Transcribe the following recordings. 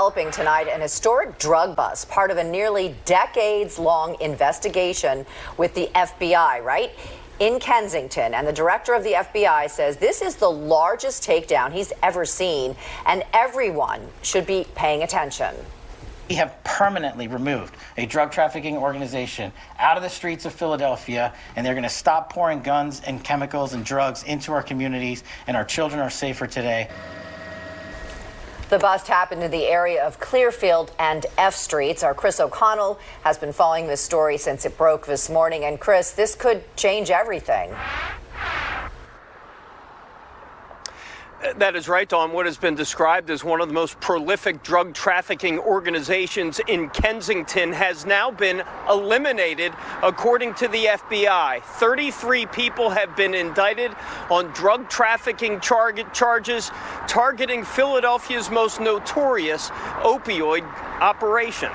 developing tonight an historic drug bust, part of a nearly decades-long investigation with the FBI, right? In Kensington. And the director of the FBI says this is the largest takedown he's ever seen, and everyone should be paying attention. We have permanently removed a drug trafficking organization out of the streets of Philadelphia, and they're going to stop pouring guns and chemicals and drugs into our communities, and our children are safer today. The bust happened in the area of Clearfield and F Streets. Our Chris O'Connell has been following this story since it broke this morning. And Chris, this could change everything. That is right, Dawn. What has been described as one of the most prolific drug trafficking organizations in Kensington has now been eliminated, according to the FBI. 33 people have been indicted on drug trafficking charges targeting Philadelphia's most notorious opioid operation.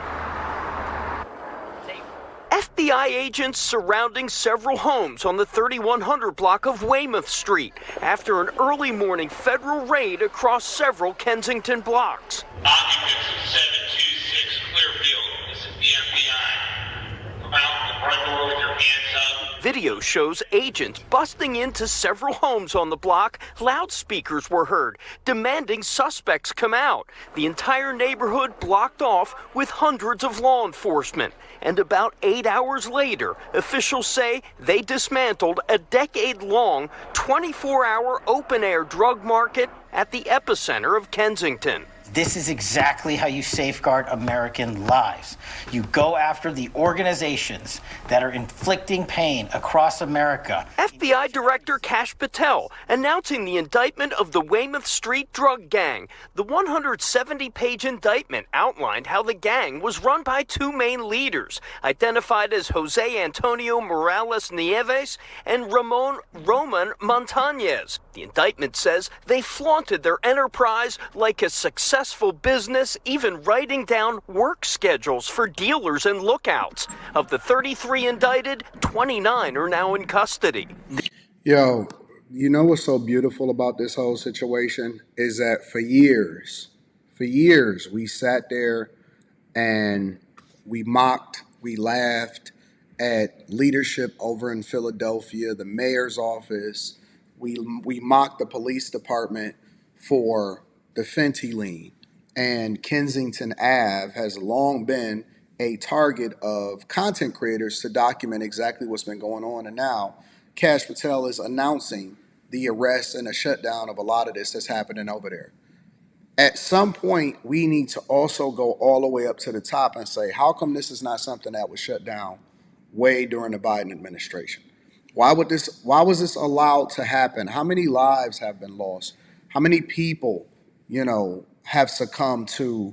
FBI agents surrounding several homes on the 3100 block of Weymouth Street after an early morning federal raid across several Kensington blocks. Occupants of 726 Clearfield, this is the FBI. Come out the front door with your hands up. Video shows agents busting into several homes on the block. Loudspeakers were heard, demanding suspects come out. The entire neighborhood blocked off with hundreds of law enforcement. And about 8 hours later, officials say they dismantled a decade-long, 24-hour open-air drug market at the epicenter of Kensington. This is exactly how you safeguard American lives. You go after the organizations that are inflicting pain across America. FBI Director Kash Patel announcing the indictment of the Weymouth Street drug gang. The 170-page indictment outlined how the gang was run by two main leaders, identified as Jose Antonio Morales Nieves and Roman Montañez. The indictment says they flaunted their enterprise like a successful business, even writing down work schedules for dealers and lookouts. Of the 33 indicted, 29 are now in custody. Yo, you know what's so beautiful about this whole situation is that for years, we sat there and we mocked, we laughed at leadership over in Philadelphia, the mayor's office. We mocked the police department for the Fenty lean. And Kensington Ave has long been a target of content creators to document exactly what's been going on. And now Kash Patel is announcing the arrest and a shutdown of a lot of this that's happening over there. At some point, we need to also go all the way up to the top and say, how come this is not something that was shut down way during the Biden administration? Why was this allowed to happen? How many lives have been lost? How many people, have succumbed to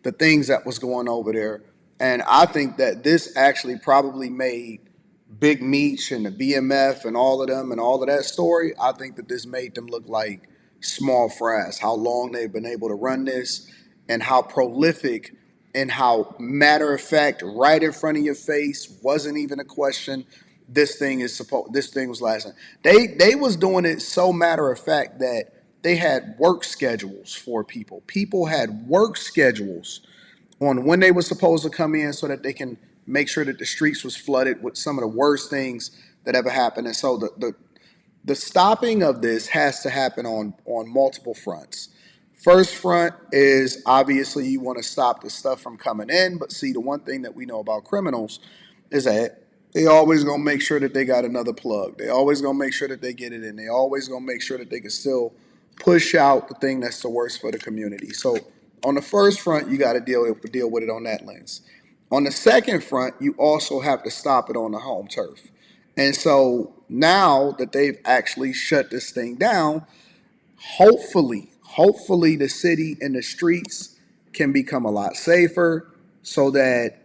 the things that was going over there? And I think that this actually probably made Big Meech and the BMF and all of them and all of that story. I think that this made them look like small fries, how long they've been able to run this and how prolific and how matter of fact, right in front of your face, wasn't even a question. This thing was lasting. They was doing it so matter of fact that they had work schedules for people. People had work schedules on when they were supposed to come in so that they can make sure that the streets was flooded with some of the worst things that ever happened. And so the stopping of this has to happen on multiple fronts. First front is obviously you want to stop the stuff from coming in. But see, the one thing that we know about criminals is that they always going to make sure that they got another plug. They always going to make sure that they get it in. They always going to make sure that they can still push out the thing that's the worst for the community. So on the first front, you got to deal with it on that lens. On the second front, you also have to stop it on the home turf. And so now that they've actually shut this thing down, hopefully the city and the streets can become a lot safer so that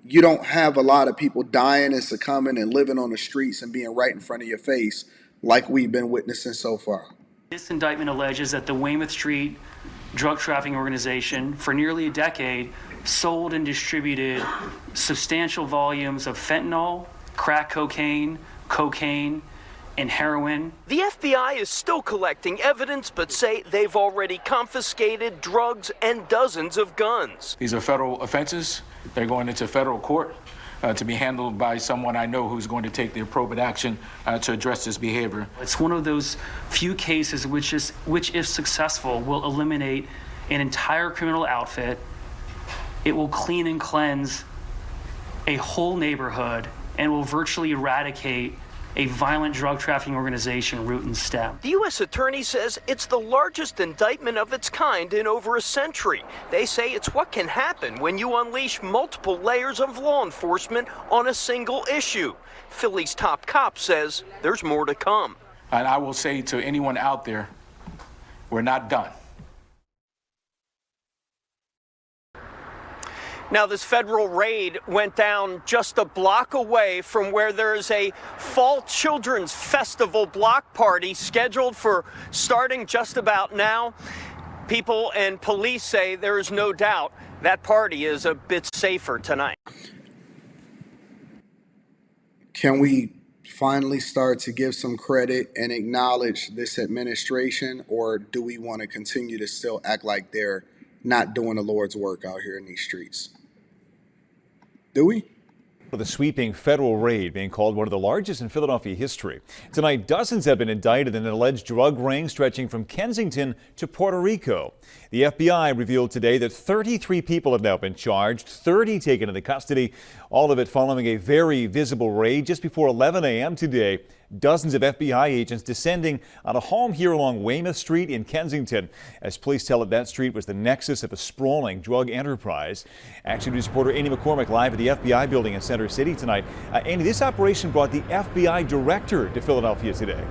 you don't have a lot of people dying and succumbing and living on the streets and being right in front of your face like we've been witnessing so far. This indictment alleges that the Weymouth Street drug trafficking organization for nearly a decade sold and distributed substantial volumes of fentanyl, crack cocaine, and heroin. The FBI is still collecting evidence, but say they've already confiscated drugs and dozens of guns. These are federal offenses. They're going into federal court to be handled by someone I know who's going to take the appropriate action to address this behavior. It's one of those few cases which, if successful, will eliminate an entire criminal outfit. It will clean and cleanse a whole neighborhood and will virtually eradicate a violent drug trafficking organization root and stem. The U.S. Attorney says it's the largest indictment of its kind in over a century. They say it's what can happen when you unleash multiple layers of law enforcement on a single issue. Philly's top cop says there's more to come. And I will say to anyone out there, we're not done. Now, this federal raid went down just a block away from where there is a Fall Children's Festival block party scheduled for starting just about now. People and police say there is no doubt that party is a bit safer tonight. Can we finally start to give some credit and acknowledge this administration, or do we want to continue to still act like they're not doing the Lord's work out here in these streets? Do we? With a sweeping federal raid being called one of the largest in Philadelphia history. Tonight, dozens have been indicted in an alleged drug ring stretching from Kensington to Puerto Rico. The FBI revealed today that 33 people have now been charged, 30 taken into custody, all of it following a very visible raid just before 11 a.m. today. Dozens of FBI agents descending on a home here along Weymouth Street in Kensington, as police tell it that street was the nexus of a sprawling drug enterprise. Action News reporter Amy McCormick live at the FBI building in Center City tonight. Amy, this operation brought the FBI director to Philadelphia today.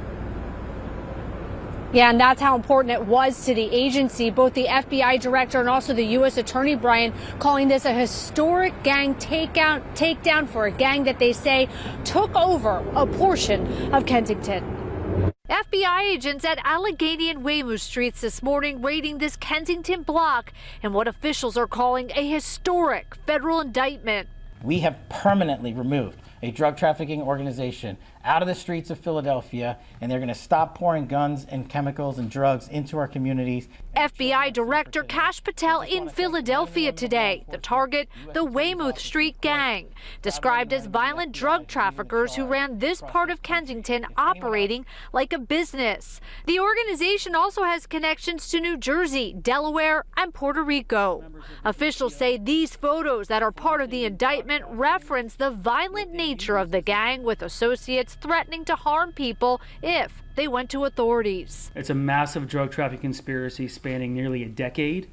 Yeah, and that's how important it was to the agency. Both the FBI director and also the U.S. Attorney, Brian, calling this a historic gang takedown for a gang that they say took over a portion of Kensington. FBI agents at Allegheny and Weymouth Streets this morning raiding this Kensington block in what officials are calling a historic federal indictment. We have permanently removed a drug trafficking organization out of the streets of Philadelphia, and they're going to stop pouring guns and chemicals and drugs into our communities. FBI Director Kash Patel in Philadelphia today. The target, the Weymouth Street gang, described as violent drug traffickers who ran this part of Kensington operating like a business. The organization also has connections to New Jersey, Delaware, and Puerto Rico. Officials say these photos that are part of the indictment reference the violent nature of the gang, with associates threatening to harm people if they went to authorities. It's a massive drug trafficking conspiracy spanning nearly a decade,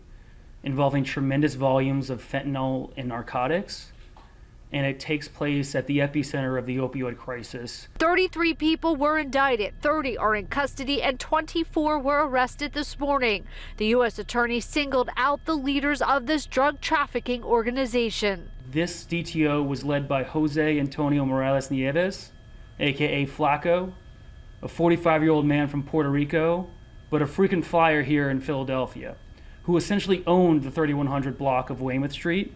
involving tremendous volumes of fentanyl and narcotics, and it takes place at the epicenter of the opioid crisis. 33 people were indicted, 30 are in custody, and 24 were arrested this morning. The U.S. Attorney singled out the leaders of this drug trafficking organization. This DTO was led by Jose Antonio Morales Nieves, aka Flaco, a 45-year-old man from Puerto Rico, but a frequent flyer here in Philadelphia, who essentially owned the 3100 block of Weymouth Street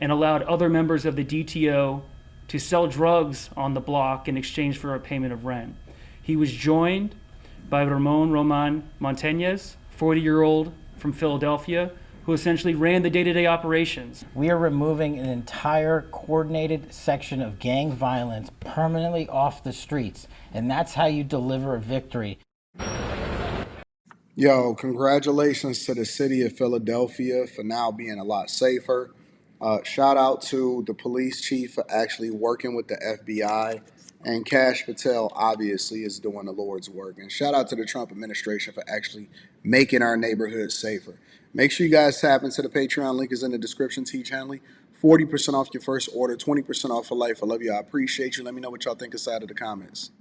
and allowed other members of the DTO to sell drugs on the block in exchange for a payment of rent. He was joined by Roman Montañez, 40-year-old from Philadelphia, who essentially ran the day-to-day operations. We are removing an entire coordinated section of gang violence permanently off the streets, and that's how you deliver a victory. Yo, congratulations to the city of Philadelphia for now being a lot safer. Shout out to the police chief for actually working with the FBI. And Kash Patel obviously is doing the Lord's work. And shout out to the Trump administration for actually making our neighborhoods safer. Make sure you guys tap into the Patreon. Link is in the description. Teach Hanley. 40% off your first order, 20% off for life. I love you. I appreciate you. Let me know what y'all think inside of the comments.